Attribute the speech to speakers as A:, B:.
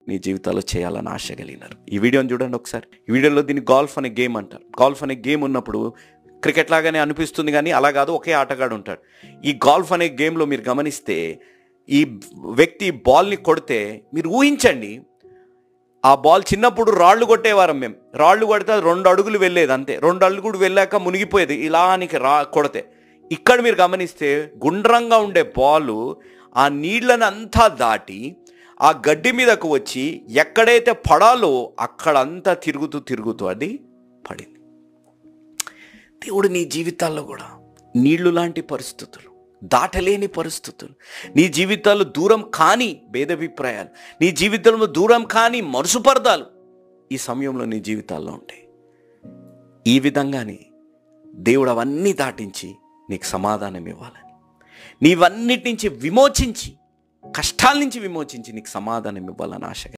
A: నీ జీవితాల్లో చేయాలని ఆశ కలిగినారు. ఈ వీడియోని చూడండి ఒకసారి. ఈ వీడియోలో దీన్ని గోల్ఫ్ అనే గేమ్ అంటారు. గోల్ఫ్ అనే గేమ్ ఉన్నప్పుడు క్రికెట్ లాగానే అనిపిస్తుంది, కానీ అలా కాదు, ఒకే ఆటగాడు ఉంటాడు. ఈ గోల్ఫ్ అనే గేమ్లో మీరు గమనిస్తే ఈ వ్యక్తి బాల్ని కొడితే మీరు ఊహించండి, ఆ బాల్ చిన్నప్పుడు రాళ్ళు కొట్టేవారం మేము. రాళ్ళు కొడితే 2 అడుగులు వెళ్ళేది అంతే. 2 అడుగులు వెళ్ళాక మునిగిపోయేది ఇలానికి కొడితే. ఇక్కడ మీరు గమనిస్తే గుండ్రంగా ఉండే బాలు ఆ నీళ్ళని అంతా దాటి ఆ గడ్డి మీదకు వచ్చి ఎక్కడైతే పడాలో అక్కడంతా తిరుగుతూ అది పడింది. దేవుడు నీ జీవితాల్లో కూడా నీళ్లు లాంటి పరిస్థితులు, దాటలేని పరిస్థితులు, నీ జీవితాల్లో దూరం కాని భేదాభిప్రాయాలు, నీ జీవితంలో దూరం కాని మనసుపర్దాలు ఈ సమయంలో నీ జీవితాల్లో ఉంటాయి. ఈ విధంగానే దేవుడు అవన్నీ దాటించి నీకు సమాధానం ఇవ్వాలని, నీవన్నిటి నుంచి విమోచించి, కష్టాల నుంచి విమోచించి నీకు సమాధానం ఇవ్వాలని ఆశ.